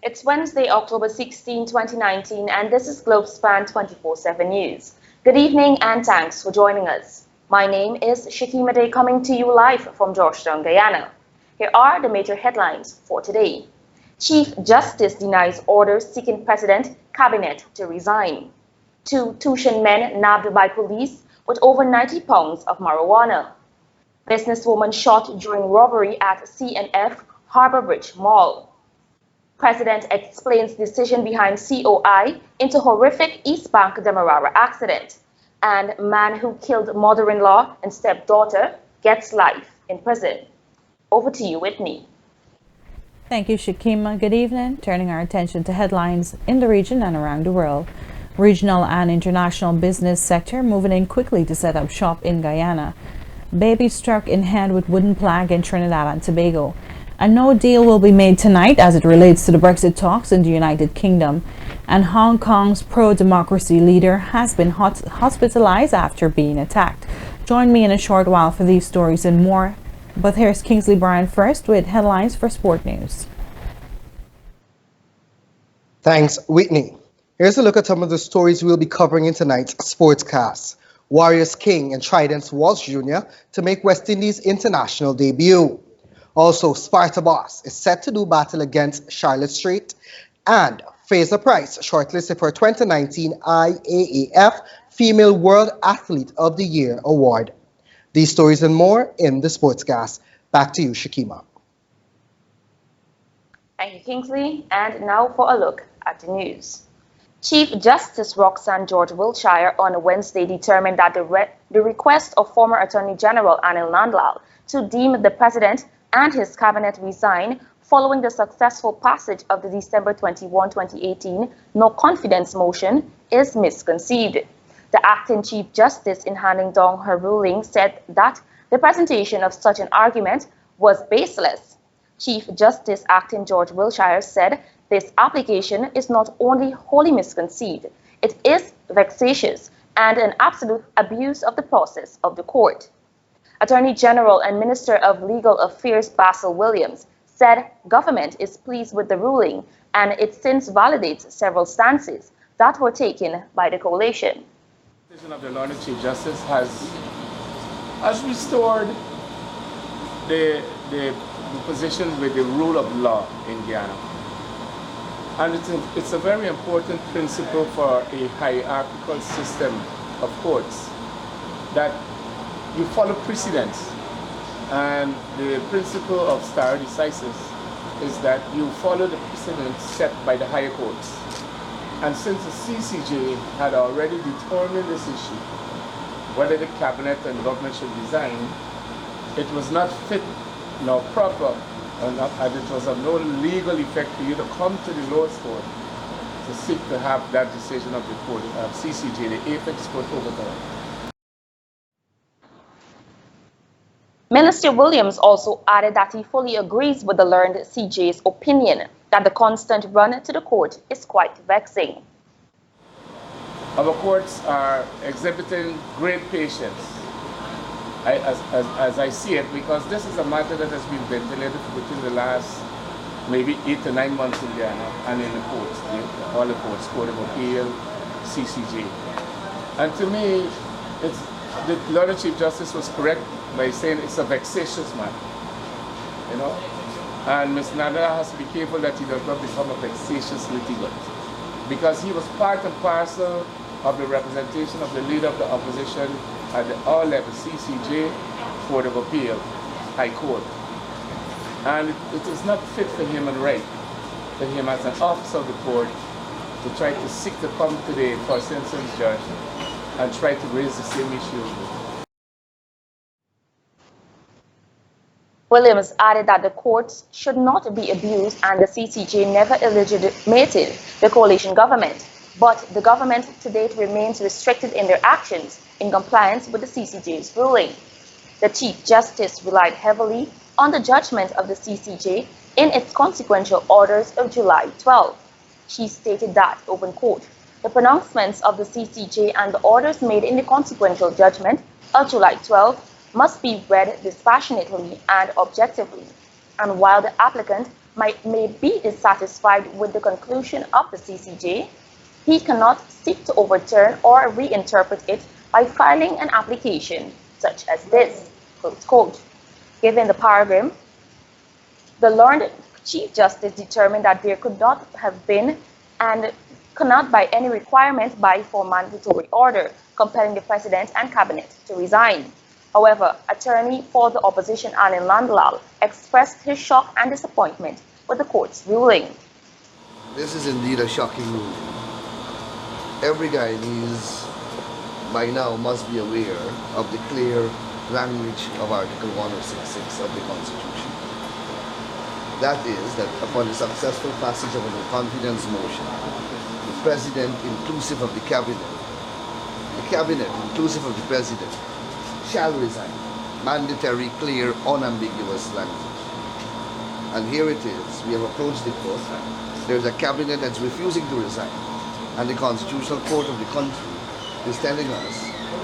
It's Wednesday, October 16, 2019, and this is Globespan 24x7 News. Good evening and thanks for joining us. My name is Shakima Day, coming to you live from Georgetown, Guyana. Here are the major headlines for today. Chief Justice denies orders seeking President Cabinet to resign. 2 Tuition men nabbed by police with over 90 pounds of marijuana. Businesswoman shot during robbery at C&F Harbour Bridge Mall. President explains decision behind COI into horrific East Bank Demerara accident. And man who killed mother-in-law and stepdaughter gets life in prison. Over to you, Whitney. Thank you, Shakima. Good evening. Turning our attention to headlines in the region and around the world. Regional and international business sector moving in quickly to set up shop in Guyana. Baby struck in head with wooden plank in Trinidad and Tobago. A no deal will be made tonight as it relates to the Brexit talks in the United Kingdom. And Hong Kong's pro-democracy leader has been hospitalized after being attacked. Join me in a short while for these stories and more. But here's Kingsley Bryan first with headlines for Sport News. Thanks, Whitney. Here's a look at some of the stories we'll be covering in tonight's Sportscast. Warriors King and Trident's Walsh Jr. to make West Indies' international debut. Also, Sparta Boss is set to do battle against Charlotte Street, and Fraser Price shortlisted for 2019 IAAF Female World Athlete of the Year Award. These stories and more in the Sportscast. Back to you, Shakima. Thank you, Kingsley. And now for a look at the news. Chief Justice Roxanne George Wiltshire on Wednesday determined that the request of former Attorney General Anil Nandlal to deem the President and his cabinet resign following the successful passage of the December 21, 2018 no confidence motion is misconceived. The acting Chief Justice in handing down her ruling said that the presentation of such an argument was baseless. Chief Justice acting George Wiltshire said this application is not only wholly misconceived, it is vexatious and an absolute abuse of the process of the court. Attorney General and Minister of Legal Affairs Basil Williams said government is pleased with the ruling and it since validates several stances that were taken by the coalition. The decision of the Lord Chief Justice has restored the position with the rule of law in Guyana. And it's a very important principle for a hierarchical system of courts that you follow precedents. And the principle of stare decisis is that you follow the precedents set by the higher courts. And since the CCJ had already determined this issue, whether the cabinet and government should resign, it was not fit nor proper, and it was of no legal effect for you to come to the lowest court to seek to have that decision of the court, CCJ, the apex court, overturned. Minister Williams also added that he fully agrees with the learned CJ's opinion that the constant run to the court is quite vexing. Our courts are exhibiting great patience, as I see it, because this is a matter that has been ventilated within the last maybe 8 to 9 months in Guyana and in the courts, all the courts, Court of Appeal, CCJ. And to me, the Lord Chief Justice was correct by saying it's a vexatious matter, you know. And Mr. Nandlal has to be careful that he does not become a vexatious litigant, because he was part and parcel of the representation of the leader of the opposition at all levels, CCJ, Court of Appeal, High Court. And it is not fit for him and right for him as an officer of the court to try to seek to come to the first instance judge and try to raise the same issue. Williams added that the courts should not be abused and the CCJ never illegitimated the coalition government, but the government to date remains restricted in their actions in compliance with the CCJ's ruling. The Chief Justice relied heavily on the judgment of the CCJ in its consequential orders of July 12. She stated that, open quote, the pronouncements of the CCJ and the orders made in the consequential judgment of July 12 must be read dispassionately and objectively, and while the applicant may be dissatisfied with the conclusion of the CCJ, he cannot seek to overturn or reinterpret it by filing an application such as this, close quote. Given the paragraph, the learned Chief Justice determined that there could not have been and cannot by any requirement by for mandatory order compelling the President and Cabinet to resign. However, attorney for the opposition Anil Nandlal expressed his shock and disappointment with the court's ruling. This is indeed a shocking ruling. Every Guyanese by now must be aware of the clear language of Article 106.6 of the Constitution. That is, that upon the successful passage of a confidence motion, the President, inclusive of the Cabinet, inclusive of the President, shall resign. Mandatory, clear, unambiguous language. And here it is. We have approached the court. There's a Cabinet that's refusing to resign. And the Constitutional Court of the country is telling us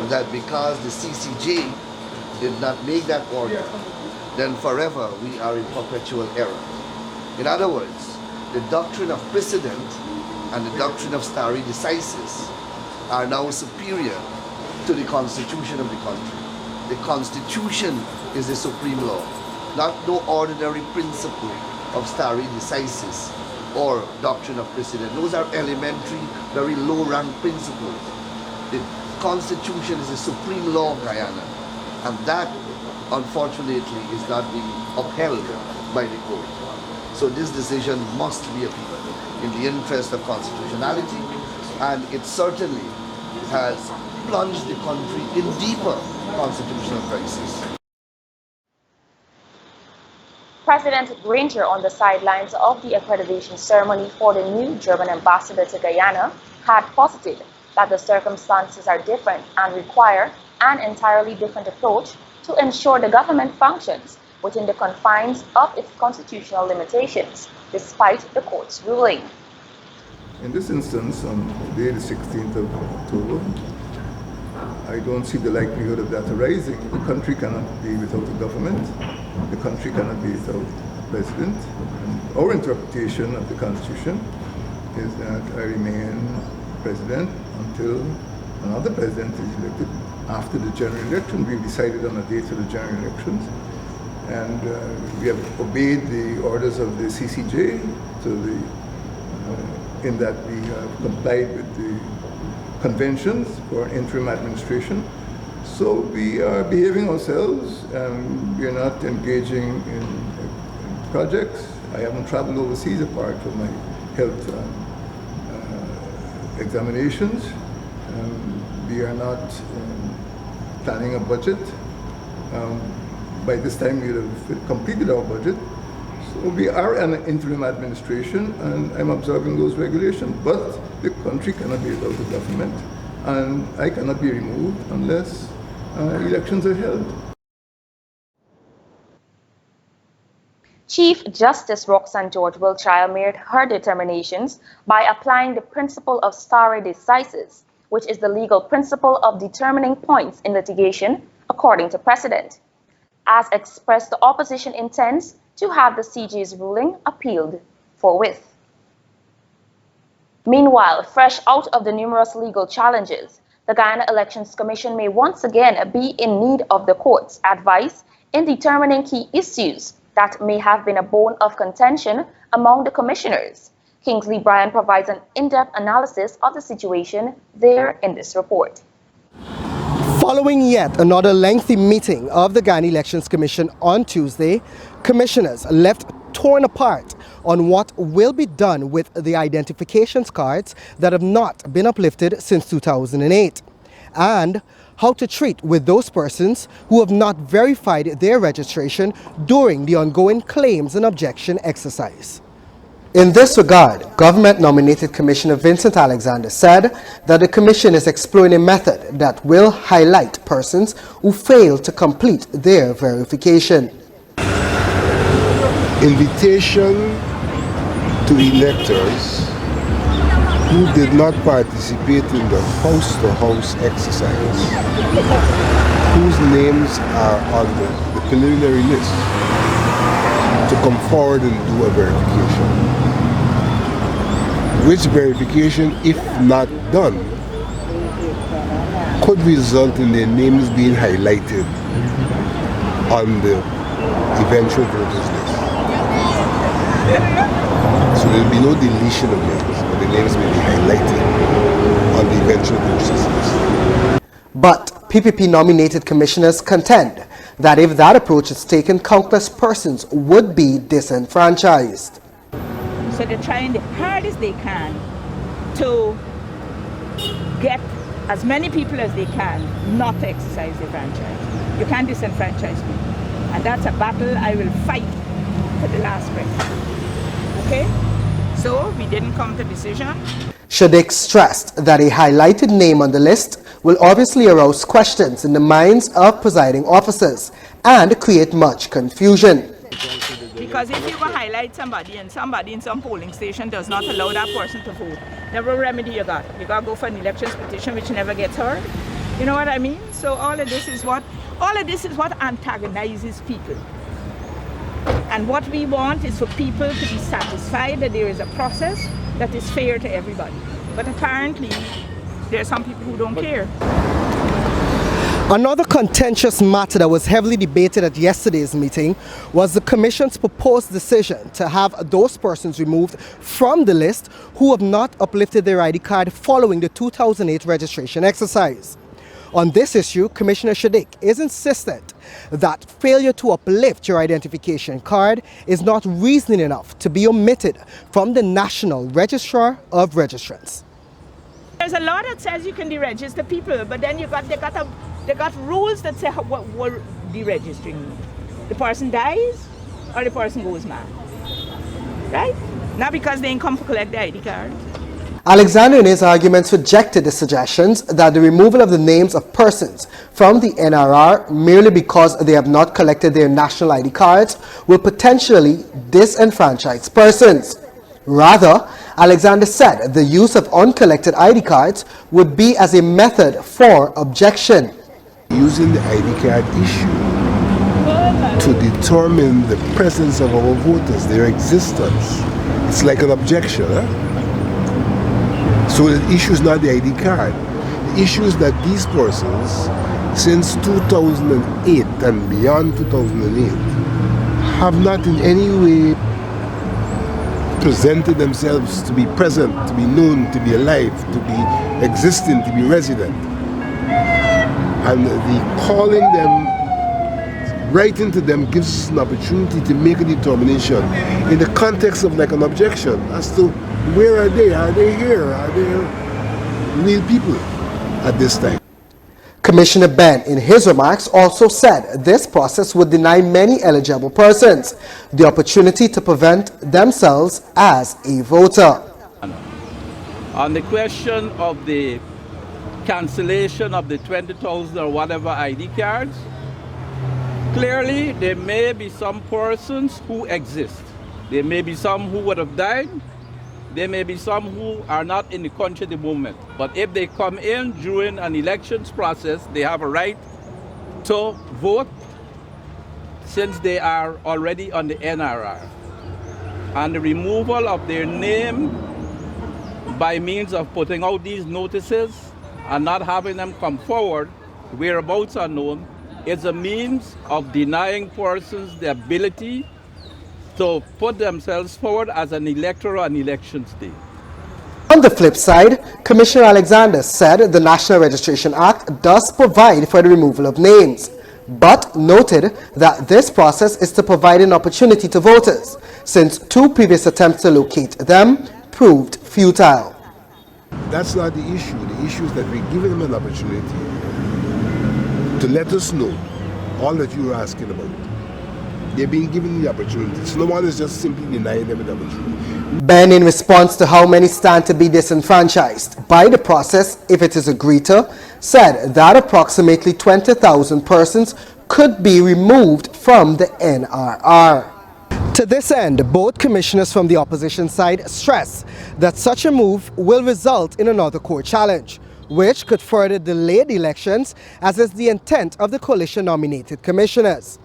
that because the CCJ did not make that order, then forever we are in perpetual error. In other words, the doctrine of precedent and the doctrine of stare decisis are now superior to the Constitution of the country. The Constitution is the supreme law, not no ordinary principle of stare decisis or doctrine of precedent. Those are elementary, very low-rank principles. The Constitution is the supreme law of Guyana, and that, unfortunately, is not being upheld by the court. So this decision must be appealed in the interest of constitutionality, and it certainly has plunged the country in deeper constitutional crisis. President Granger, on the sidelines of the accreditation ceremony for the new German ambassador to Guyana, had posited that the circumstances are different and require an entirely different approach to ensure the government functions within the confines of its constitutional limitations, despite the court's ruling. In this instance, on today, the 16th of October, I don't see the likelihood of that arising. The country cannot be without a government. The country cannot be without a president. And our interpretation of the Constitution is that I remain president until another president is elected after the general election. We've decided on a date for the general elections. And we have obeyed the orders of the CCJ in that we have complied with the conventions for interim administration. So we are behaving ourselves, and we are not engaging in projects. I haven't traveled overseas apart from my health examinations. We are not planning a budget. By this time we would have completed our budget. So we are an interim administration, and I'm observing those regulations. But the country cannot be without a government, and I cannot be removed unless elections are held. Chief Justice Roxanne George Wiltshire made her determinations by applying the principle of stare decisis, which is the legal principle of determining points in litigation according to precedent. As expressed, the opposition intends to have the CJ's ruling appealed forthwith. Meanwhile, fresh out of the numerous legal challenges, the Guyana Elections Commission may once again be in need of the court's advice in determining key issues that may have been a bone of contention among the commissioners. Kingsley Bryan provides an in-depth analysis of the situation there in this report. Following yet another lengthy meeting of the Guyana Elections Commission on Tuesday, commissioners left torn apart on what will be done with the identifications cards that have not been uplifted since 2008, and how to treat with those persons who have not verified their registration during the ongoing claims and objection exercise. In this regard, government-nominated Commissioner Vincent Alexander said that the Commission is exploring a method that will highlight persons who fail to complete their verification. Invitation to electors who did not participate in the house-to-house exercise, whose names are on the preliminary list, to come forward and do a verification. Which verification, if not done, could result in their names being highlighted on the eventual voters list. So there will be no deletion of names, but the names will be highlighted on the eventual voters list. But PPP nominated commissioners contend that if that approach is taken, countless persons would be disenfranchised. So they're trying the hardest they can to get as many people as they can not to exercise their franchise. You can't disenfranchise people. And that's a battle I will fight to the last breath. Okay? So we didn't come to decision. Shaddick stressed that a highlighted name on the list will obviously arouse questions in the minds of presiding officers and create much confusion. Because if you go highlight somebody and somebody in some polling station does not allow that person to vote, never remedy you got. You got to go for an elections petition which never gets heard. You know what I mean? So all of this is what antagonizes people. And what we want is for people to be satisfied that there is a process that is fair to everybody. But apparently, there are some people who don't care. Another contentious matter that was heavily debated at yesterday's meeting was the Commission's proposed decision to have those persons removed from the list who have not uplifted their ID card following the 2008 registration exercise. On this issue, Commissioner Shaddick is insistent that failure to uplift your identification card is not reason enough to be omitted from the National Registrar of Registrants. There's a law that says you can deregister people, but then they got rules that say what deregistering means. The person dies or the person goes mad, right? Not because they ain't come to collect the ID card. Alexander in his arguments rejected the suggestions that the removal of the names of persons from the NRR merely because they have not collected their national ID cards will potentially disenfranchise persons. Rather, Alexander said the use of uncollected ID cards would be as a method for objection. Using the ID card issue to determine the presence of our voters, their existence, it's like an objection. So the issue is not the ID card. The issue is that these persons, since 2008 and beyond 2008, have not in any way presented themselves to be present, to be known, to be alive, to be existing, to be resident. And the calling them, writing to them gives us an opportunity to make a determination in the context of like an objection as to where are they? Are they here? Are they real people at this time? Commissioner Ben, in his remarks, also said this process would deny many eligible persons the opportunity to prevent themselves as a voter. On the question of the cancellation of the 20,000 or whatever ID cards, clearly there may be some persons who exist. There may be some who would have died. There may be some who are not in the country at the moment. But if they come in during an elections process, they have a right to vote since they are already on the NRR. And the removal of their name by means of putting out these notices and not having them come forward, whereabouts are known, is a means of denying persons the ability to put themselves forward as an elector on elections day. On the flip side, Commissioner Alexander said the National Registration Act does provide for the removal of names, but noted that this process is to provide an opportunity to voters, since 2 previous attempts to locate them proved futile. That's not the issue. The issue is that we're giving them an opportunity to let us know all that you were asking about. They're being given the opportunity. So no one is just simply denying them the opportunity. Ben, in response to how many stand to be disenfranchised by the process if it is agreed to, said that approximately 20,000 persons could be removed from the NRR. To this end, both commissioners from the opposition side stress that such a move will result in another court challenge, which could further delay the elections, as is the intent of the coalition-nominated commissioners.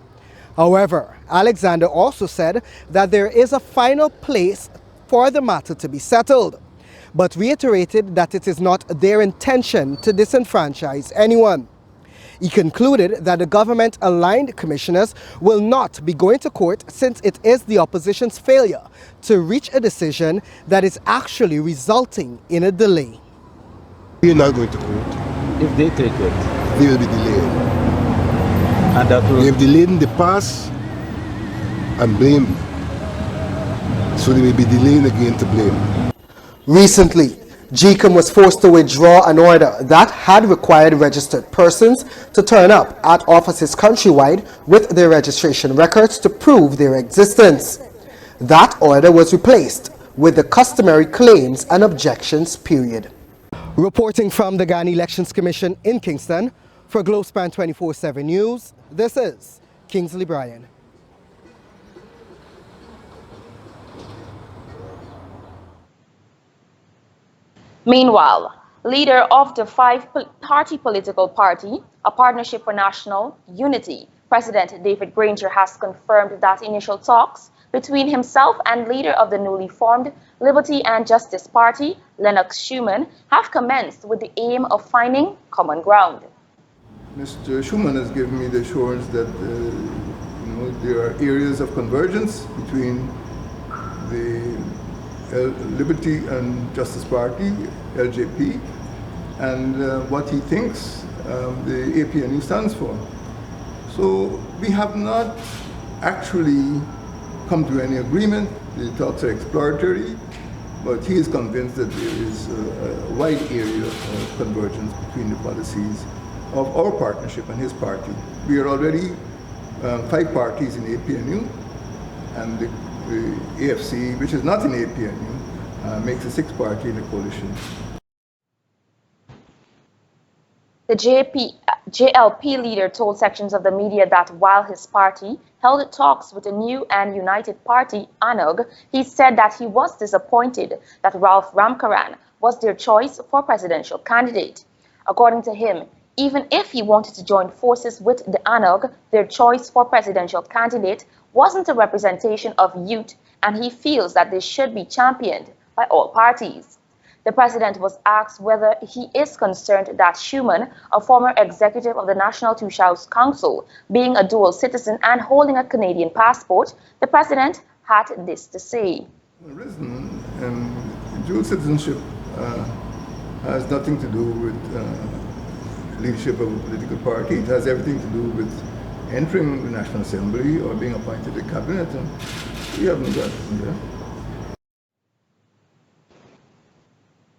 However, Alexander also said that there is a final place for the matter to be settled, but reiterated that it is not their intention to disenfranchise anyone. He concluded that the government-aligned commissioners will not be going to court since it is the opposition's failure to reach a decision that is actually resulting in a delay. We are not going to court. If they take it, They will be delayed. and that will... They've delayed in the past and blame. So they will be delaying again to blame. Recently, GECOM was forced to withdraw an order that had required registered persons to turn up at offices countrywide with their registration records to prove their existence. That order was replaced with the customary claims and objections period. Reporting from the Ghana Elections Commission in Kingston, for Globespan 24x7 News, this is Kingsley Bryan. Meanwhile, leader of the five-party political party, a Partnership for National Unity, President David Granger has confirmed that initial talks between himself and leader of the newly formed Liberty and Justice Party, Lennox Schumann, have commenced with the aim of finding common ground. Mr. Schumann has given me the assurance that there are areas of convergence between the Liberty and Justice Party, LJP, and what he thinks the APNU stands for. So we have not actually come to any agreement. The talks are exploratory, but he is convinced that there is a wide area of convergence between the policies of our partnership and his party. We are already 5 parties in APNU, and the AFC, which is not in APNU, makes a 6th party in the coalition. The JLP leader told sections of the media that while his party held talks with the new and united party, ANOG, he said that he was disappointed that Ralph Ramkaran was their choice for presidential candidate. According to him, even if he wanted to join forces with the ANOG, their choice for presidential candidate wasn't a representation of youth, and he feels that they should be championed by all parties. The president was asked whether he is concerned that Schumann, a former executive of the National Two-House Council, being a dual citizen and holding a Canadian passport, the president had this to say. Dual citizenship has nothing to do with leadership of a political party. It has everything to do with entering the National Assembly or being appointed to cabinet, and we haven't got there.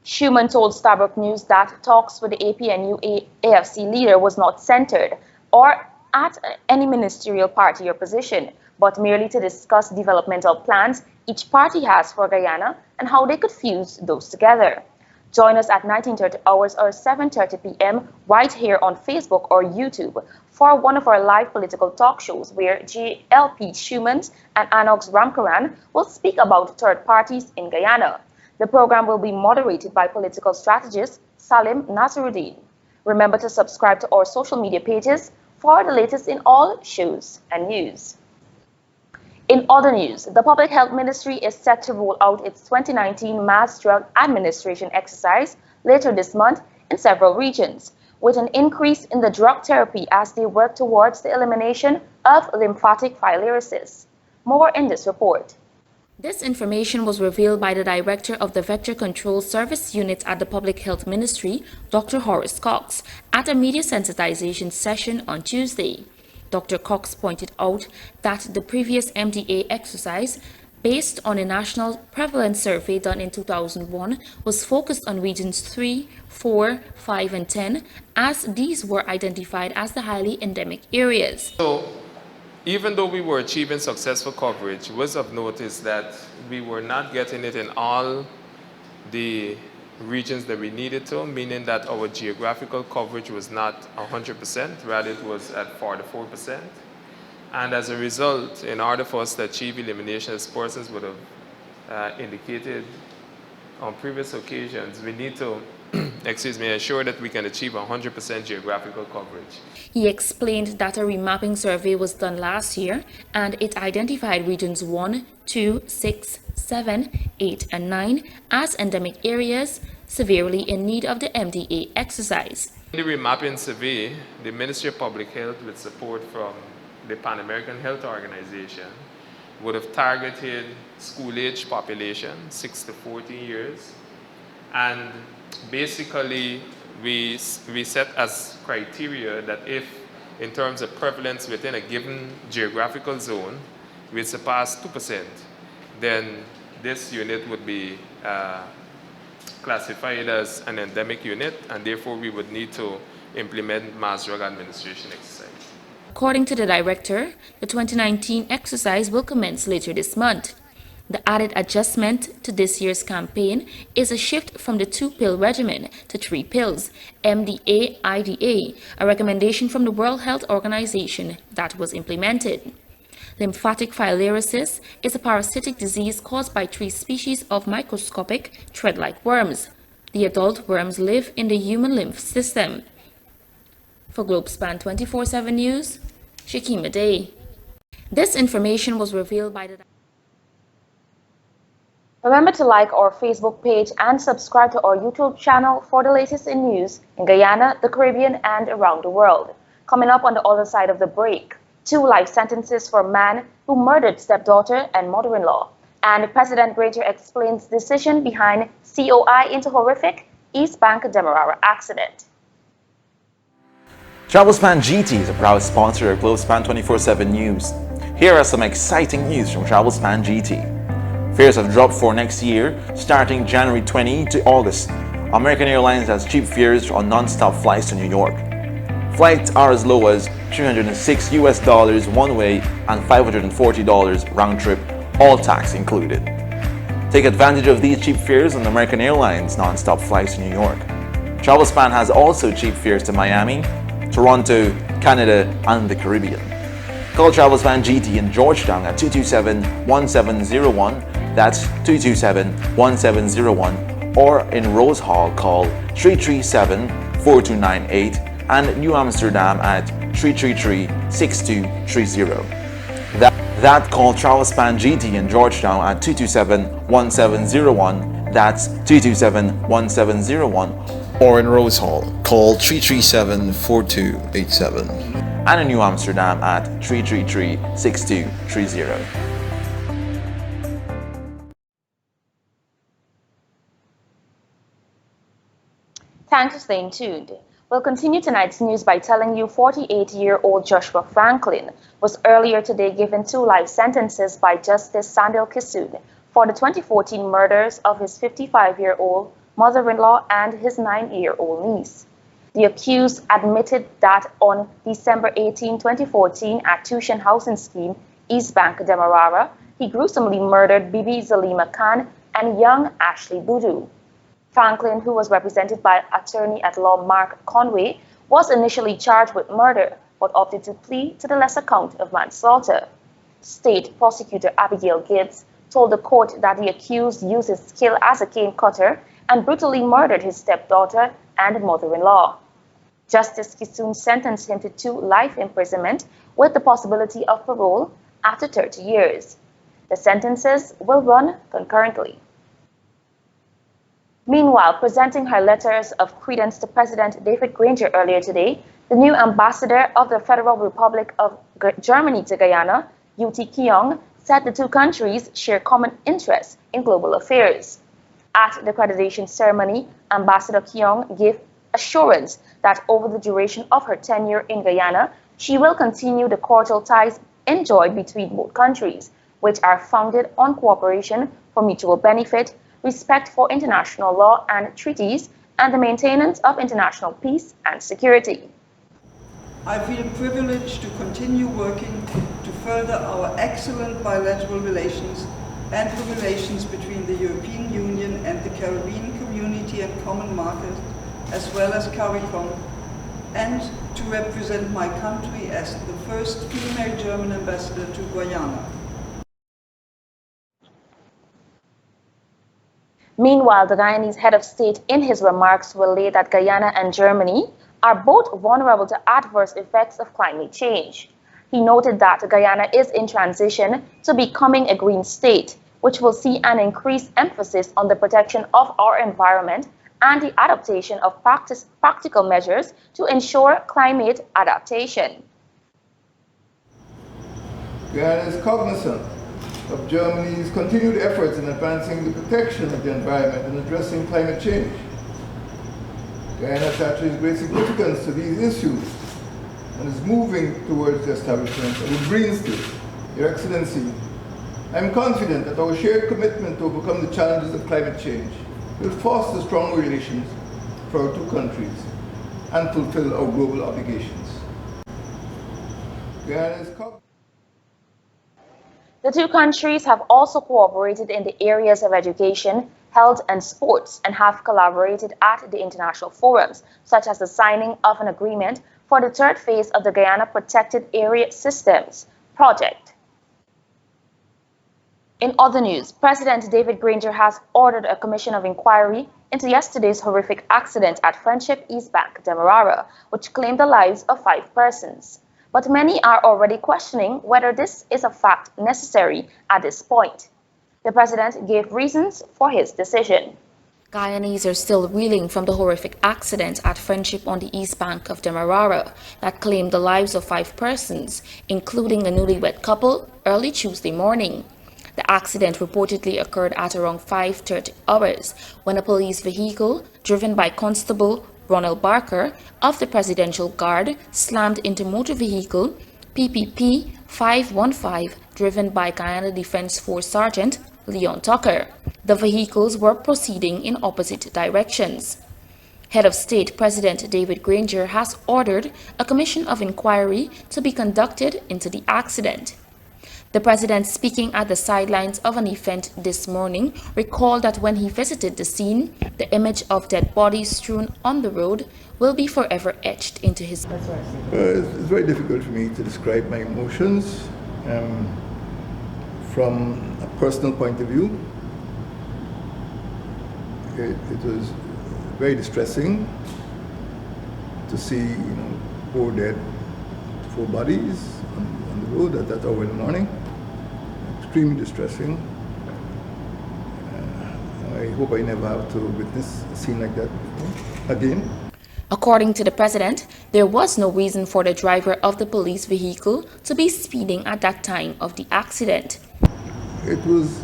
Schumann told Starbuck News that talks with the APNU AFC leader was not centered or at any ministerial party or position, but merely to discuss developmental plans each party has for Guyana and how they could fuse those together. Join us at 19:30 hours or 7:30 p.m. right here on Facebook or YouTube for one of our live political talk shows where GLP Schumann and ANOG's Ramkaran will speak about third parties in Guyana. The program will be moderated by political strategist Salim Nasruddin. Remember to subscribe to our social media pages for the latest in all shows and news. In other news, the Public Health Ministry is set to roll out its 2019 Mass Drug Administration exercise later this month in several regions, with an increase in the drug therapy as they work towards the elimination of lymphatic filariasis. More in this report. This information was revealed by the Director of the Vector Control Service Unit at the Public Health Ministry, Dr. Horace Cox, at a media sensitization session on Tuesday. Dr. Cox pointed out that the previous MDA exercise, based on a national prevalence survey done in 2001, was focused on regions 3, 4, 5, and 10, as these were identified as the highly endemic areas. Even though we were achieving successful coverage, it was of notice that we were not getting it in all the regions that we needed to, meaning that our geographical coverage was not 100%, rather it was at 44%. And as a result, in order for us to achieve elimination, as persons would have indicated on previous occasions, we need to ensure that we can achieve 100% geographical coverage. He explained that a remapping survey was done last year and it identified regions 1, 2, 6, 7, 8, and 9 as endemic areas severely in need of the MDA exercise. In the remapping survey, the Ministry of Public Health, with support from the Pan American Health Organization, would have targeted school-age population, 6 to 14 years, and basically we set as criteria that if, in terms of prevalence within a given geographical zone, we surpass 2%, then this unit would be classified as an endemic unit, and therefore we would need to implement mass drug administration exercise. According to the director, the 2019 exercise will commence later this month. The added adjustment to this year's campaign is a shift from the 2-pill regimen to 3 pills, MDA-IDA, a recommendation from the World Health Organization that was implemented. Lymphatic filariasis is a parasitic disease caused by 3 species of microscopic thread-like worms. The adult worms live in the human lymph system. For Globespan 24x7 News, Shakima Day. This information was revealed by the... Remember to like our Facebook page and subscribe to our YouTube channel for the latest in news in Guyana, the Caribbean, and around the world. Coming up on the other side of the break, 2 life sentences for a man who murdered stepdaughter and mother-in-law. And President Granger explains decision behind COI into horrific East Bank Demerara accident. Globespan GT is a proud sponsor of Globespan 24x7 News. Here are some exciting news from Globespan GT. Fares have dropped for next year, starting January 20 to August. American Airlines has cheap fares on non-stop flights to New York. Flights are as low as $306 one way and $540 round trip, all tax included. Take advantage of these cheap fares on American Airlines non-stop flights to New York. Globespan has also cheap fares to Miami, Toronto, Canada, and the Caribbean. Call Globespan GT in Georgetown at 227-1701, that's 227-1701, or in Rose Hall call 337-4298, and New Amsterdam at 333-6230. That call Globespan GT in Georgetown at 227-1701, that's 227-1701, or in Rose Hall call 337-4287, and in New Amsterdam at 333-6230. Thanks for staying tuned. We'll continue tonight's news by telling you 48-year-old Joshua Franklin was earlier today given 2 life sentences by Justice Sandil Kissoon for the 2014 murders of his 55-year-old mother-in-law and his 9-year-old niece. The accused admitted that on December 18, 2014 at Tushan Housing Scheme, East Bank, Demerara, he gruesomely murdered Bibi Zalima Khan and young Ashley Boudou. Franklin, who was represented by attorney-at-law Mark Conway, was initially charged with murder but opted to plead to the lesser count of manslaughter. State Prosecutor Abigail Gibbs told the court that the accused used his skill as a cane cutter and brutally murdered his stepdaughter and mother-in-law. Justice Kissoon sentenced him to 2 life imprisonment with the possibility of parole after 30 years. The sentences will run concurrently. Meanwhile, presenting her letters of credence to President David Granger earlier today, the new ambassador of the Federal Republic of Germany to Guyana, Yuti Keong, said the 2 countries share common interests in global affairs. At the accreditation ceremony, Ambassador Keong gave assurance that over the duration of her tenure in Guyana, she will continue the cordial ties enjoyed between both countries, which are founded on cooperation for mutual benefit, respect for international law and treaties, and the maintenance of international peace and security. I feel privileged to continue working to further our excellent bilateral relations and the relations between the European Union and the Caribbean Community and Common Market, as well as CARICOM, and to represent my country as the first female German ambassador to Guyana. Meanwhile, the Guyanese head of state in his remarks relayed that Guyana and Germany are both vulnerable to adverse effects of climate change. He noted that Guyana is in transition to becoming a green state, which will see an increased emphasis on the protection of our environment and the adaptation of practical measures to ensure climate adaptation. Guyana is cognizant of Germany's continued efforts in advancing the protection of the environment and addressing climate change. Guyana attaches great significance to these issues and is moving towards the establishment of a green state. Your Excellency, I am confident that our shared commitment to overcome the challenges of climate change will foster strong relations for our two countries and fulfill our global obligations. Guyana is The two countries have also cooperated in the areas of education, health, and sports, and have collaborated at the international forums, such as the signing of an agreement for the third phase of the Guyana Protected Area Systems project. In other news, President David Granger has ordered a commission of inquiry into yesterday's horrific accident at Friendship East Bank, Demerara, which claimed the lives of 5 persons. But many are already questioning whether this is a fact necessary at this point. The president gave reasons for his decision. Guyanese are still reeling from the horrific accident at Friendship on the east bank of Demerara that claimed the lives of 5 persons, including a newlywed couple, early Tuesday morning. The accident reportedly occurred at around 5:30 hours when a police vehicle driven by Constable Ronald Barker of the Presidential Guard slammed into motor vehicle PPP 515 driven by Guyana Defense Force Sergeant Leon Tucker. The vehicles were proceeding in opposite directions. Head of State President David Granger has ordered a commission of inquiry to be conducted into the accident. The president, speaking at the sidelines of an event this morning, recalled that when he visited the scene, the image of dead bodies strewn on the road will be forever etched into his memory. It's very difficult for me to describe my emotions. From a personal point of view, it was very distressing to see, 4 bodies on the road at that hour in the morning. Extremely distressing. I hope I never have to witness a scene like that again. According to the president, there was no reason for the driver of the police vehicle to be speeding at that time of the accident. It was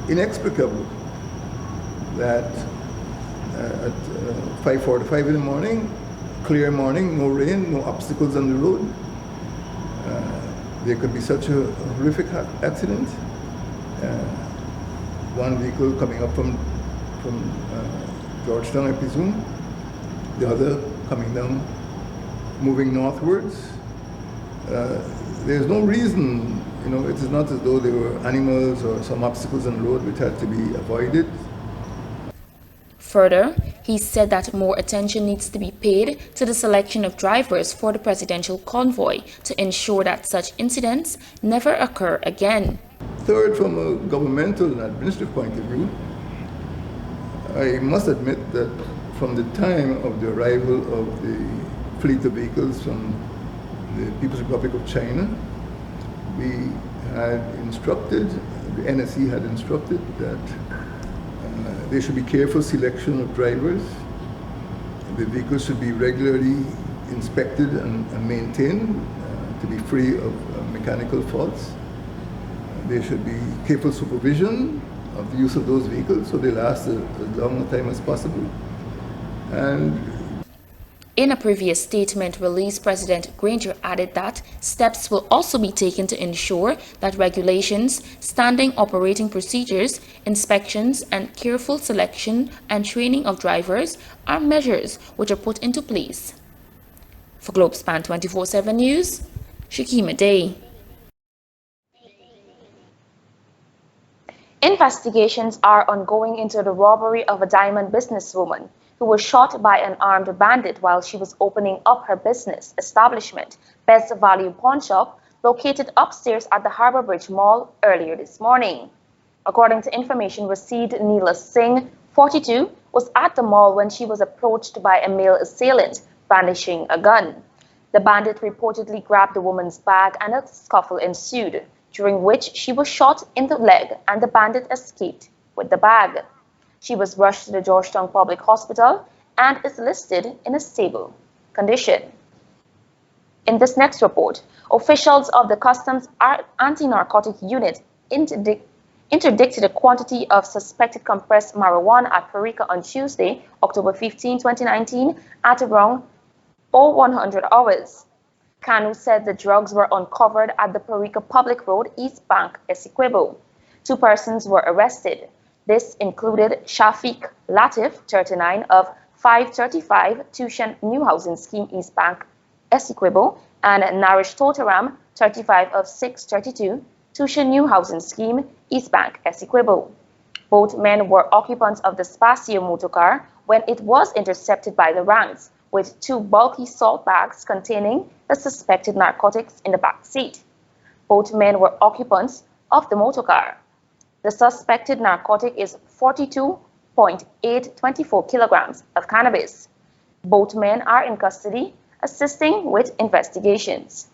inexplicable that at 5:45 in the morning, clear morning, no rain, no obstacles on the road, there could be such a horrific accident. One vehicle coming up from Georgetown, I presume, the other coming down, moving northwards. There's no reason, it is not as though there were animals or some obstacles on the road which had to be avoided. Further, he said that more attention needs to be paid to the selection of drivers for the presidential convoy to ensure that such incidents never occur again. Third, from a governmental and administrative point of view, I must admit that from the time of the arrival of the fleet of vehicles from the People's Republic of China, we had instructed, the NSE had instructed that there should be careful selection of drivers. The vehicles should be regularly inspected and maintained to be free of mechanical faults. There should be careful supervision of the use of those vehicles so they last as long a time as possible. And in a previous statement released, President Granger added that steps will also be taken to ensure that regulations, standing operating procedures, inspections, and careful selection and training of drivers are measures which are put into place. For Globespan 24x7 News, Shakima Day. Investigations are ongoing into the robbery of a diamond businesswoman who was shot by an armed bandit while she was opening up her business establishment, Best Value Pawn Shop, located upstairs at the Harbour Bridge Mall earlier this morning. According to information received, Neela Singh, 42, was at the mall when she was approached by a male assailant brandishing a gun. The bandit reportedly grabbed the woman's bag and a scuffle ensued, during which she was shot in the leg and the bandit escaped with the bag. She was rushed to the Georgetown Public Hospital and is listed in a stable condition. In this next report, officials of the Customs Anti-Narcotic Unit interdicted a quantity of suspected compressed marijuana at Parika on Tuesday, October 15, 2019, at around 0100 hours. Kanu said the drugs were uncovered at the Parika Public Road, East Bank, Essequibo. 2 persons were arrested. This included Shafiq Latif, 39, of 535 Tushan New Housing Scheme, East Bank, Essequibo, and Narish Totaram, 35, of 632 Tushan New Housing Scheme, East Bank, Essequibo. Both men were occupants of the Spacio motorcar when it was intercepted by the ranks, with 2 bulky salt bags containing the suspected narcotics in the back seat. Both men were occupants of the motorcar. The suspected narcotic is 42.824 kilograms of cannabis. Both men are in custody, assisting with investigations.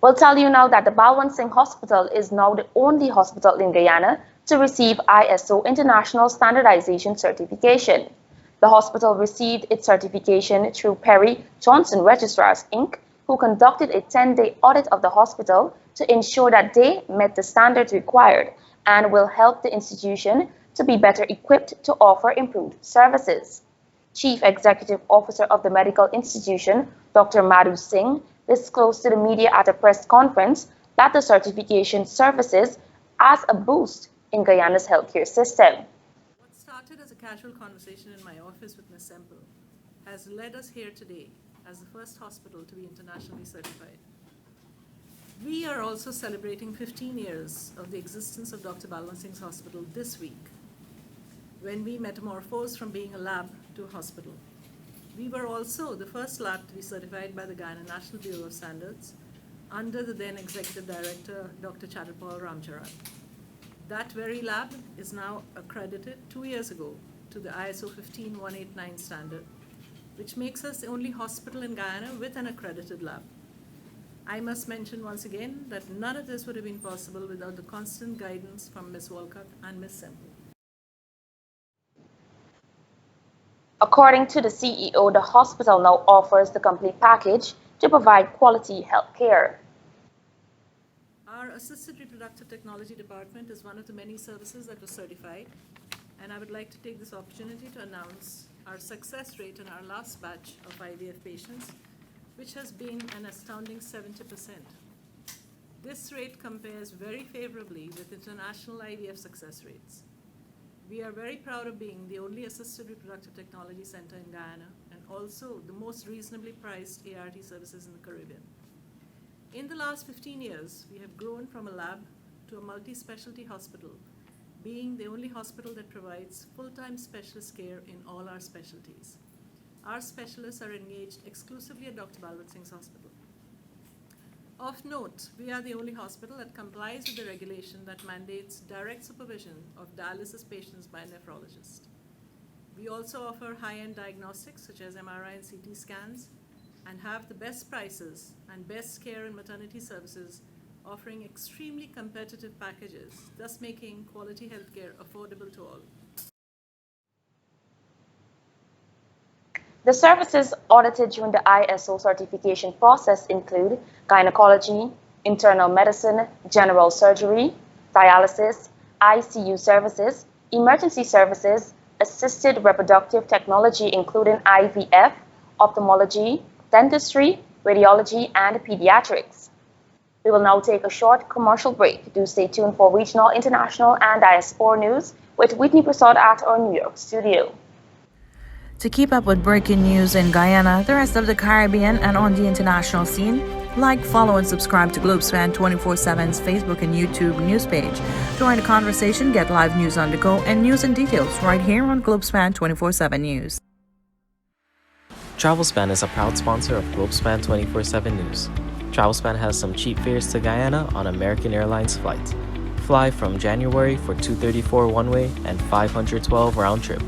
We'll tell you now that the Balwant Singh Hospital is now the only hospital in Guyana to receive ISO International Standardization Certification. The hospital received its certification through Perry Johnson Registrars, Inc., who conducted a 10-day audit of the hospital to ensure that they met the standards required and will help the institution to be better equipped to offer improved services. Chief Executive Officer of the medical institution, Dr. Madhu Singh, disclosed to the media at a press conference that the certification services as a boost in Guyana's healthcare system. What started as a casual conversation in my office with Ms. Semple has led us here today as the first hospital to be internationally certified. We are also celebrating 15 years of the existence of Dr. Balwant Singh's hospital this week, when we metamorphosed from being a lab to a hospital. We were also the first lab to be certified by the Guyana National Bureau of Standards under the then Executive Director, Dr. Chatterpal Ramcharan. That very lab is now accredited 2 years ago to the ISO 15189 standard, which makes us the only hospital in Guyana with an accredited lab. I must mention once again that none of this would have been possible without the constant guidance from Ms. Walcott and Ms. Semple. According to the CEO, the hospital now offers the complete package to provide quality health care. Our Assisted Reproductive Technology Department is one of the many services that was certified, and I would like to take this opportunity to announce our success rate in our last batch of IVF patients, which has been an astounding 70%. This rate compares very favorably with international IVF success rates. We are very proud of being the only assisted reproductive technology center in Guyana and also the most reasonably priced ART services in the Caribbean. In the last 15 years, we have grown from a lab to a multi-specialty hospital, being the only hospital that provides full-time specialist care in all our specialties. Our specialists are engaged exclusively at Dr. Balwant Singh's hospital. Of note, we are the only hospital that complies with the regulation that mandates direct supervision of dialysis patients by a nephrologist. We also offer high-end diagnostics such as MRI and CT scans and have the best prices and best care and maternity services, offering extremely competitive packages, thus making quality healthcare affordable to all. The services audited during the ISO certification process include gynecology, internal medicine, general surgery, dialysis, ICU services, emergency services, assisted reproductive technology including IVF, ophthalmology, dentistry, radiology, and pediatrics. We will now take a short commercial break. Do stay tuned for regional, international, and diaspora news with Whitney Prasad at our New York studio. To keep up with breaking news in Guyana, the rest of the Caribbean, and on the international scene, like, follow, and subscribe to Globespan 24x7's Facebook and YouTube news page. Join the conversation, get live news on the go, and news and details right here on Globespan 24x7 News. Travelspan is a proud sponsor of Globespan 24x7 News. Travelspan has some cheap fares to Guyana on American Airlines flights. fly from January for 234 one-way and 512 round-trip.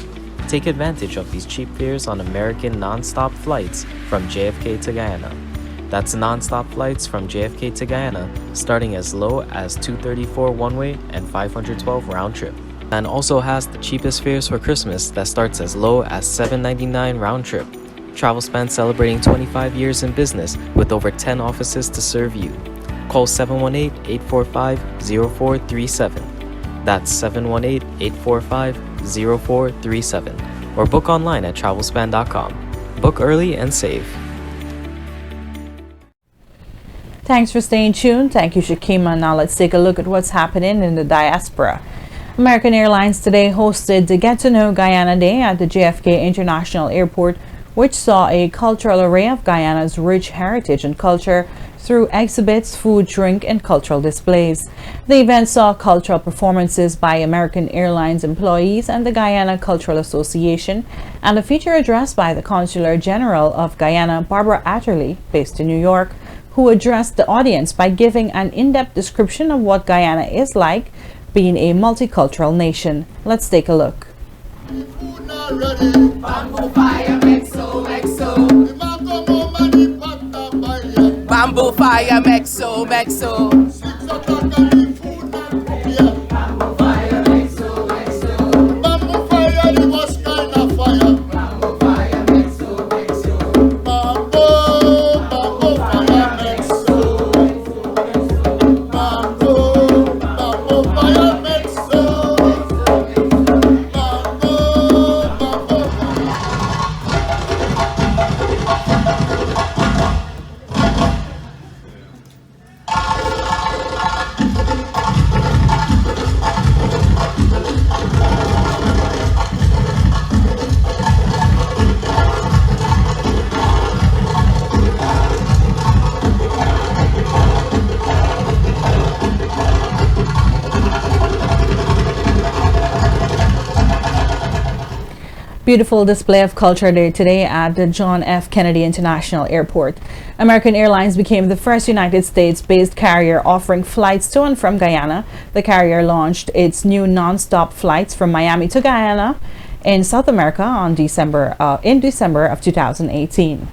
Take advantage of these cheap fares on American non-stop flights from JFK to Guyana. That's non-stop flights from JFK to Guyana starting as low as 234 one-way and 512 round-trip. And also has the cheapest fares for Christmas that starts as low as $7.99 round-trip. TravelSpan celebrating 25 years in business with over 10 offices to serve you. Call 718-845-0437. That's 718-845-0437. Or book online at travelspan.com. Book early and save. Thanks for staying tuned. Thank you, Shakima. Now let's take a look at what's happening in the diaspora. American Airlines today hosted the Get to Know Guyana Day at the JFK International Airport, which saw a cultural array of Guyana's rich heritage and culture through exhibits, food, drink, and cultural displays. The event saw cultural performances by American Airlines employees and the Guyana Cultural Association, and a feature address by the Consular General of Guyana, Barbara Atterley, based in New York, who addressed the audience by giving an in-depth description of what Guyana is like, being a multicultural nation. Let's take a look. Bamboo fire, mexo, mexo. Bamboo fire, mexo, mexo. Bamboo fire, mexo, mexo. Bamboo fire, the most kind of fire. Bamboo fire, mexo, mexo. Bamboo fire, mexo. Bamboo fire, mexo. Beautiful display of culture day today at the John F. Kennedy International Airport. American Airlines became the first United States-based carrier offering flights to and from Guyana. The carrier launched its new non-stop flights from Miami to Guyana in South America in December of 2018.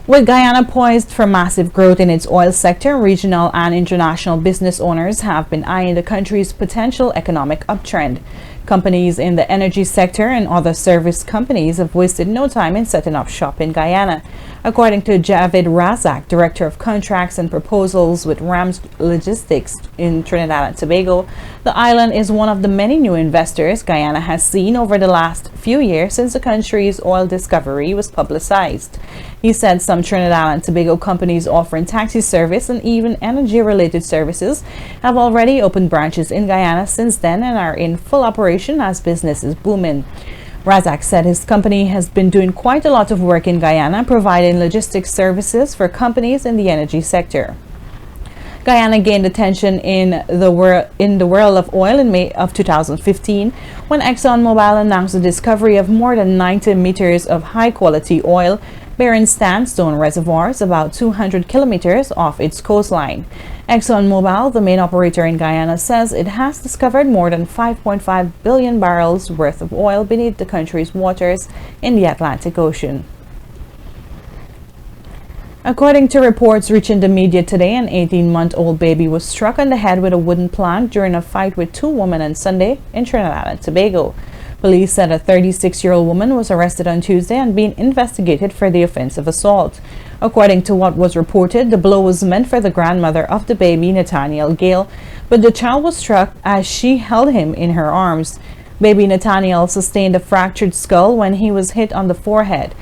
With Guyana poised for massive growth in its oil sector, regional and international business owners have been eyeing the country's potential economic uptrend. Companies in the energy sector and other service companies have wasted no time in setting up shop in Guyana. According to Javid Razak, Director of Contracts and Proposals with Rams Logistics in Trinidad and Tobago, the island is one of the many new investors Guyana has seen over the last few years since the country's oil discovery was publicized. He said some Trinidad and Tobago companies offering taxi service and even energy-related services have already opened branches in Guyana since then and are in full operation as business is booming. Razak said his company has been doing quite a lot of work in Guyana, providing logistics services for companies in the energy sector. Guyana gained attention in the world of oil in May of 2015 when ExxonMobil announced the discovery of more than 90 meters of high-quality oil bearing sandstone reservoirs about 200 kilometers off its coastline. ExxonMobil, the main operator in Guyana, says it has discovered more than 5.5 billion barrels worth of oil beneath the country's waters in the Atlantic Ocean. According to reports reaching the media today, an 18-month-old baby was struck on the head with a wooden plank during a fight with two women on Sunday in Trinidad and Tobago. Police said a 36-year-old woman was arrested on Tuesday and being investigated for the offense of assault. According to what was reported, the blow was meant for the grandmother of the baby, Nathaniel Gale, but the child was struck as she held him in her arms. Baby Nathaniel sustained a fractured skull when he was hit on the forehead.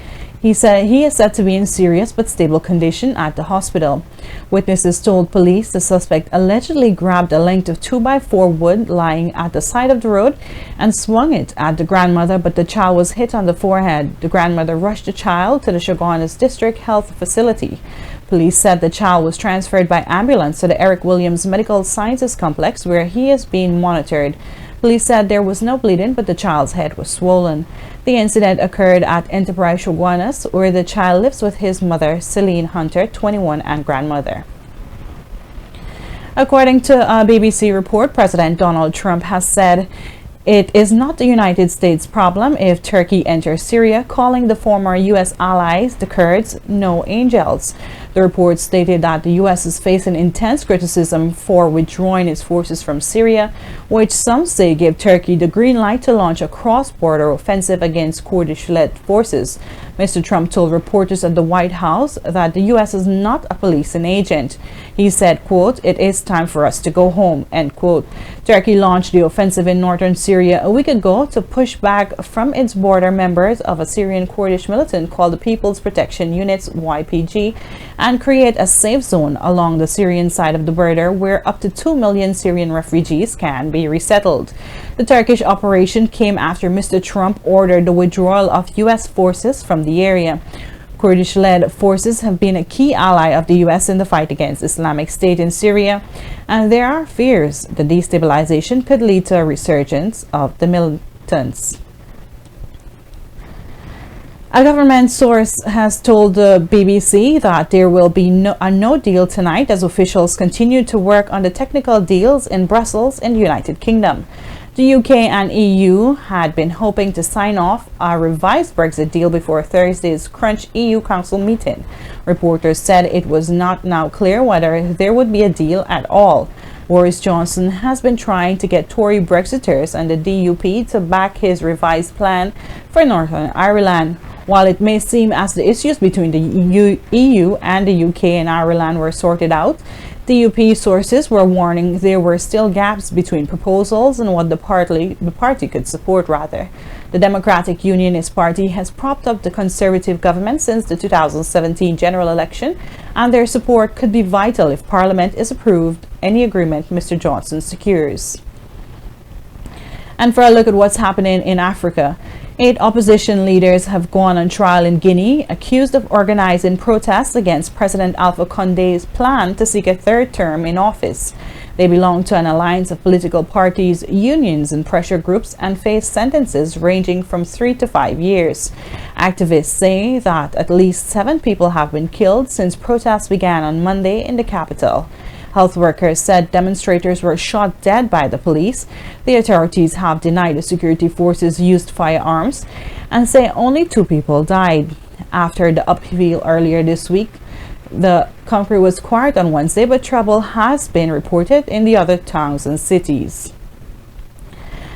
He said he is said to be in serious but stable condition at the hospital. Witnesses told police the suspect allegedly grabbed a length of 2x4 wood lying at the side of the road and swung it at the grandmother, but the child was hit on the forehead. The grandmother rushed the child to the Chaguanas District Health Facility. Police said the child was transferred by ambulance to the Eric Williams Medical Sciences Complex, where he is being monitored. Police said there was no bleeding, but the child's head was swollen. The incident occurred at Enterprise Chaguanas, where the child lives with his mother, Celine Hunter, 21, and grandmother. According to a BBC report, President Donald Trump has said it is not the United States' problem if Turkey enters Syria, calling the former U.S. allies, the Kurds, no angels. The report stated that the U.S. is facing intense criticism for withdrawing its forces from Syria, which some say gave Turkey the green light to launch a cross-border offensive against Kurdish-led forces. Mr. Trump told reporters at the White House that the U.S. is not a policing agent. He said, quote, "It is time for us to go home," end quote. Turkey launched the offensive in northern Syria a week ago to push back from its border members of a Syrian Kurdish militant called the People's Protection Units, YPG, and create a safe zone along the Syrian side of the border where up to 2 million Syrian refugees can be resettled. The Turkish operation came after Mr. Trump ordered the withdrawal of U.S. forces from the area. Kurdish-led forces have been a key ally of the U.S. in the fight against Islamic State in Syria, and there are fears the destabilization could lead to a resurgence of the militants. A government source has told the BBC that there will be a no deal tonight as officials continue to work on the technical deals in Brussels in the United Kingdom. The UK and EU had been hoping to sign off a revised Brexit deal before Thursday's Crunch EU Council meeting. Reporters said it was not now clear whether there would be a deal at all. Boris Johnson has been trying to get Tory Brexiters and the DUP to back his revised plan for Northern Ireland. While it may seem as the issues between the EU and the UK and Ireland were sorted out, DUP sources were warning there were still gaps between proposals and what the party could support rather. The Democratic Unionist Party has propped up the Conservative government since the 2017 general election, and their support could be vital if Parliament is approved any agreement Mr. Johnson secures. And for a look at what's happening in Africa, 8 opposition leaders have gone on trial in Guinea, accused of organizing protests against President Alpha Condé's plan to seek a third term in office. They belong to an alliance of political parties, unions, and pressure groups and face sentences ranging from 3 to 5 years. Activists say that at least 7 people have been killed since protests began on Monday in the capital. Health workers said demonstrators were shot dead by the police. The authorities have denied the security forces used firearms and say only 2 people died. After the upheaval earlier this week, the country was quiet on Wednesday, but trouble has been reported in the other towns and cities.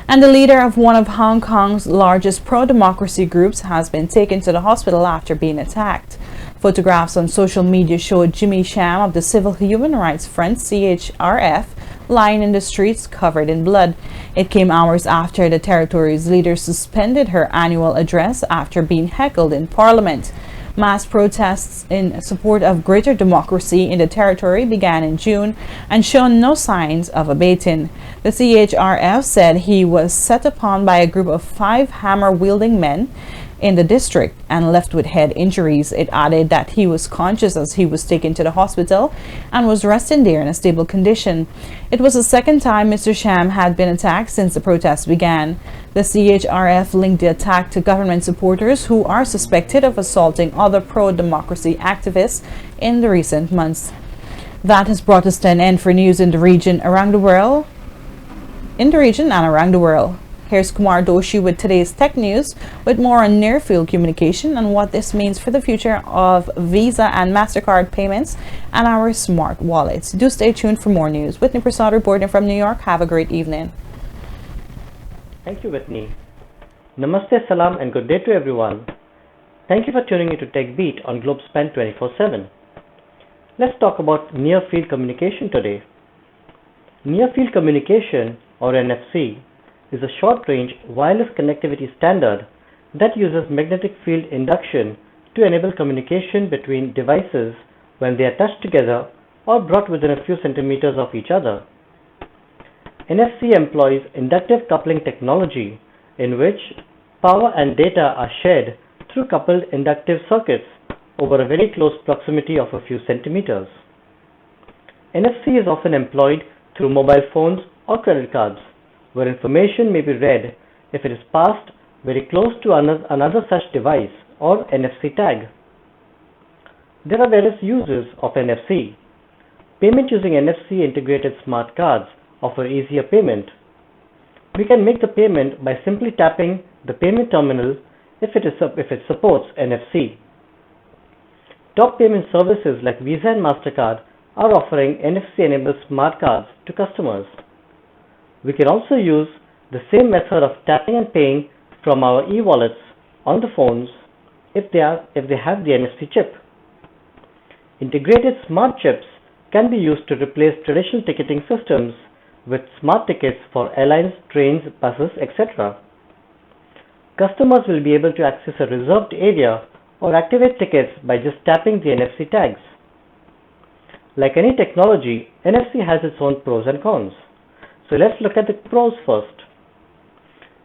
And the leader of one of Hong Kong's largest pro-democracy groups has been taken to the hospital after being attacked. Photographs on social media showed Jimmy Sham of the Civil Human Rights Front, CHRF, lying in the streets covered in blood. It came hours after the territory's leader suspended her annual address after being heckled in Parliament. Mass protests in support of greater democracy in the territory began in June and shown no signs of abating. The CHRF said he was set upon by a group of 5 hammer-wielding men in the district and left with head injuries. It added that he was conscious as he was taken to the hospital and was resting there in a stable condition. It was the second time Mr. Sham had been attacked since the protests began. The CHRF linked the attack to government supporters who are suspected of assaulting other pro-democracy activists in the recent months. That has brought us to an end for news in the region and around the world. Here's Kumar Doshi with today's tech news, with more on near-field communication and what this means for the future of Visa and MasterCard payments and our smart wallets. Do stay tuned for more news. Whitney Prasad reporting from New York. Have a great evening. Thank you, Whitney. Namaste, salam, and good day to everyone. Thank you for tuning in to TechBeat on Globespan 24x7. Let's talk about near-field communication today. Near-field communication, or NFC, is a short-range wireless connectivity standard that uses magnetic field induction to enable communication between devices when they are touched together or brought within a few centimeters of each other. NFC employs inductive coupling technology in which power and data are shared through coupled inductive circuits over a very close proximity of a few centimeters. NFC is often employed through mobile phones or credit cards, where information may be read if it is passed very close to another such device or NFC tag. There are various uses of NFC. payment using NFC integrated smart cards offer easier payment. We can make the payment by simply tapping the payment terminal if it supports NFC. Top payment services like Visa and MasterCard are offering NFC-enabled smart cards to customers. We can also use the same method of tapping and paying from our e-wallets on the phones if they have the NFC chip. Integrated smart chips can be used to replace traditional ticketing systems with smart tickets for airlines, trains, buses, etc. Customers will be able to access a reserved area or activate tickets by just tapping the NFC tags. Like any technology, NFC has its own pros and cons. So let's look at the pros first.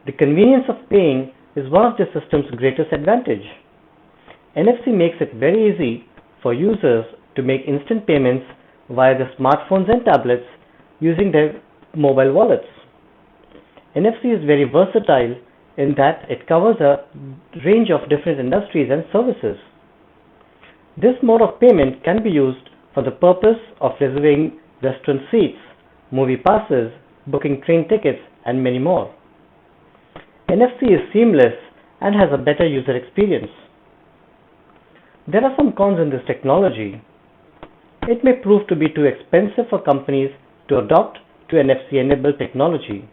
The convenience of paying is one of the system's greatest advantage. NFC makes it very easy for users to make instant payments via their smartphones and tablets using their mobile wallets. NFC is very versatile in that it covers a range of different industries and services. This mode of payment can be used for the purpose of reserving restaurant seats, movie passes, booking train tickets, and many more. NFC is seamless and has a better user experience. There are some cons in this technology. It may prove to be too expensive for companies to adopt to NFC-enabled technology,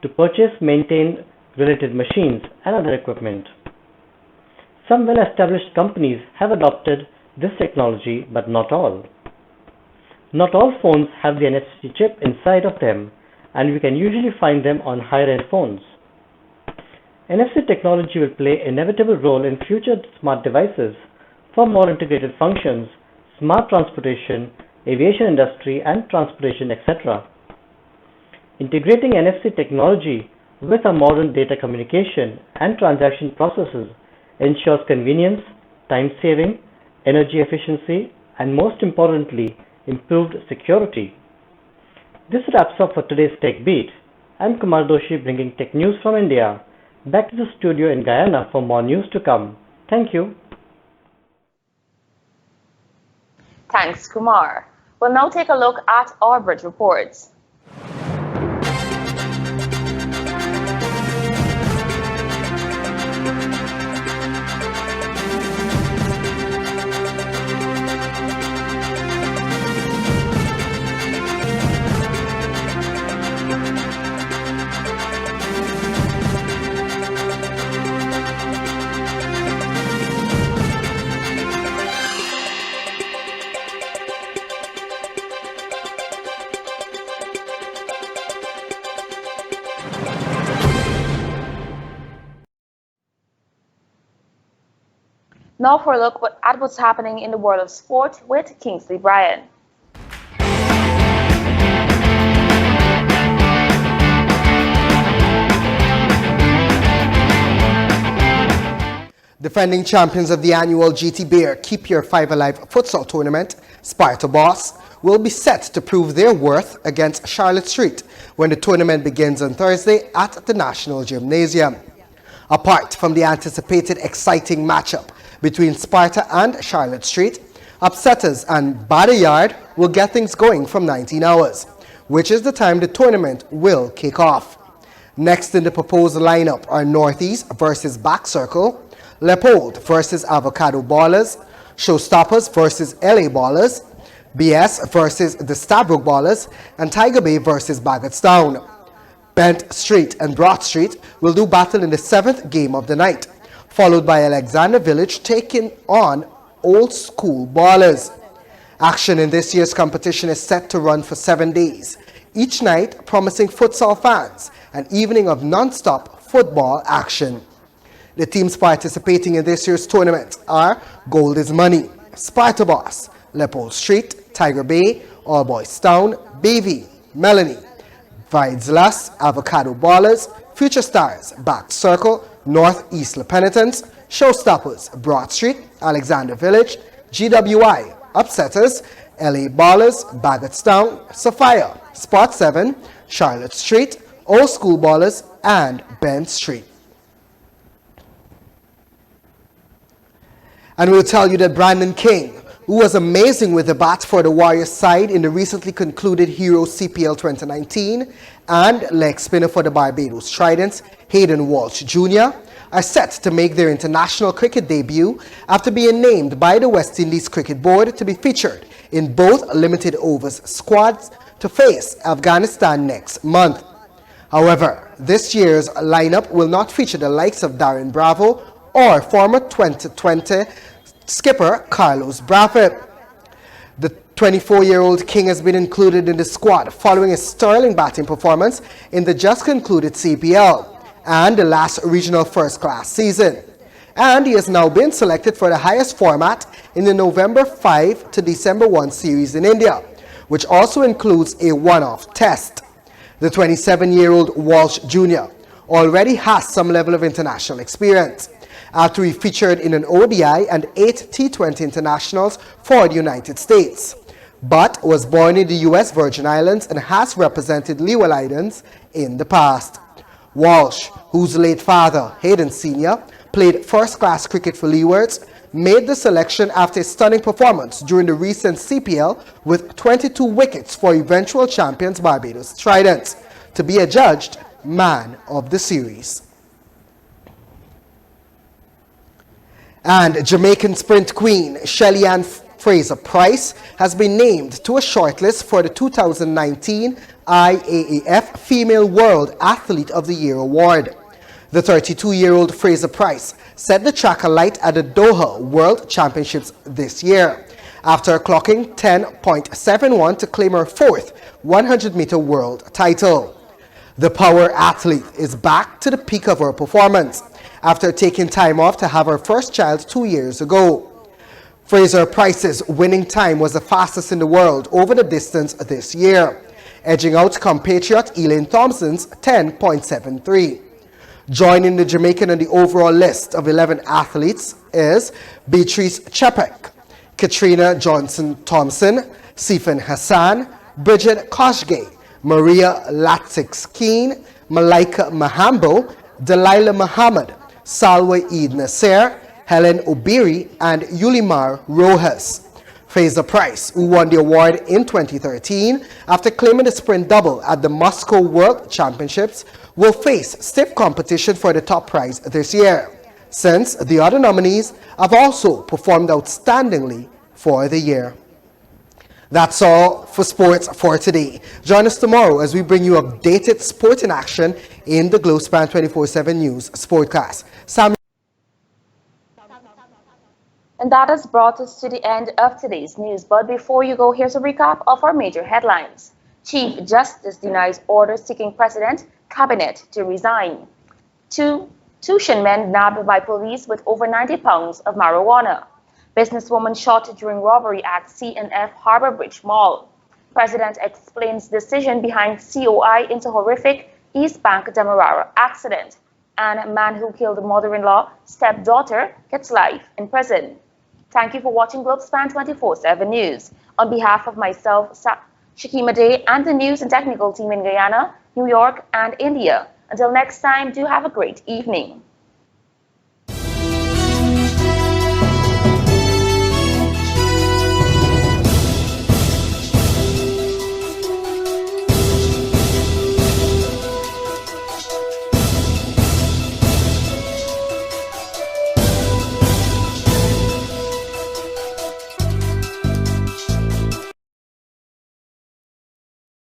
to purchase, maintain related machines and other equipment. Some well-established companies have adopted this technology, but not all. Not all phones have the NFC chip inside of them, and we can usually find them on higher-end phones. NFC technology will play an inevitable role in future smart devices for more integrated functions, smart transportation, aviation industry, and transportation, etc. Integrating NFC technology with our modern data communication and transaction processes ensures convenience, time saving, energy efficiency, and most importantly, improved security. This wraps up for today's Tech Beat. I'm Kumar Doshi bringing tech news from India. Back to the studio in Guyana for more news to come. Thank you. Thanks, Kumar. We'll now take a look at our bridge reports. Now for a look at what's happening in the world of sport with Kingsley Bryan. Defending champions of the annual GT Bear Keep Your Five Alive futsal tournament, Sparta Boss, will be set to prove their worth against Charlotte Street when the tournament begins on Thursday at the National Gymnasium. Apart from the anticipated exciting matchup between Sparta and Charlotte Street, upsetters and Badayard will get things going from 19 hours, which is the time the tournament will kick off. Next in the proposed lineup are Northeast versus Back Circle, Leopold versus Avocado Ballers, Showstoppers versus LA Ballers, BS versus the Stabrook Ballers, and Tiger Bay versus Baggettstown. Bent Street and Broad Street will do battle in the 7th game of the night, followed by Alexander Village taking on Old School Ballers. Action in this year's competition is set to run for 7 days, each night promising futsal fans an evening of non-stop football action. The teams participating in this year's tournament are Gold is Money, Sparta Boss, Leopold Street, Tiger Bay, All Boys Town, Bayview, Melanie, Videslas, Avocado Ballers, Future Stars, Back Circle, Northeast Le Penitents, Showstoppers, Broad Street, Alexander Village, GWI, Upsetters, LA Ballers, Baggettstown, Sophia, Spot 7, Charlotte Street, Old School Ballers, and Bend Street. And we'll tell you that Brandon King who was amazing with the bat for the Warriors side in the recently concluded Hero CPL 2019, and leg spinner for the Barbados Tridents, Hayden Walsh Jr., are set to make their international cricket debut after being named by the West Indies Cricket Board to be featured in both limited overs squads to face Afghanistan next month. However, this year's lineup will not feature the likes of Darren Bravo or former 2020 skipper Carlos Brathwaite. The 24-year-old King has been included in the squad following a sterling batting performance in the just concluded CPL and the last regional first-class season. And he has now been selected for the highest format in the November 5 to December 1 series in India, which also includes a one-off test. The 27-year-old Walsh Jr. already has some level of international experience after he featured in an ODI and 8 T20 internationals for the United States, but was born in the U.S. Virgin Islands and has represented Leeward Islands in the past. Walsh, whose late father, Hayden Sr., played first-class cricket for Leewards, made the selection after a stunning performance during the recent CPL with 22 wickets for eventual champions Barbados Tridents, to be adjudged man of the series. And Jamaican sprint queen Shelly-Ann Fraser-Pryce has been named to a shortlist for the 2019 IAAF Female World Athlete of the Year Award. The 32-year-old Fraser-Pryce set the track alight at the Doha World Championships this year, after clocking 10.71 to claim her fourth 100-meter world title. The power athlete is back to the peak of her performance after taking time off to have her first child 2 years ago. Fraser-Pryce's winning time was the fastest in the world over the distance this year, edging out compatriot Elaine Thompson's 10.73. Joining the Jamaican on the overall list of 11 athletes is Beatrice Chepek, Katrina Johnson-Thompson, Sifan Hassan, Bridget Koshgay, Maria Latix-Keen, Malaika Mahambo, Delilah Muhammad, Salwa Eid Nasser, Helen Obiri, and Yulimar Rojas. Fraser-Pryce, who won the award in 2013 after claiming the sprint double at the Moscow World Championships, will face stiff competition for the top prize this year, since the other nominees have also performed outstandingly for the year. That's all for sports for today. Join us tomorrow as we bring you updated sport in action in the Globespan 24x7 News Sportcast. And that has brought us to the end of today's news. But before you go, here's a recap of our major headlines. Chief Justice denies order seeking President Cabinet to resign. Two Tuition men nabbed by police with over 90 pounds of marijuana. Businesswoman shot during robbery at C&F Harbour Bridge Mall. President explains decision behind COI into horrific East Bank Demerara accident. And man who killed mother-in-law, stepdaughter, gets life in prison. Thank you for watching Globespan 24x7 News. On behalf of myself, Shakima Day, and the news and technical team in Guyana, New York, and India. Until next time, do have a great evening.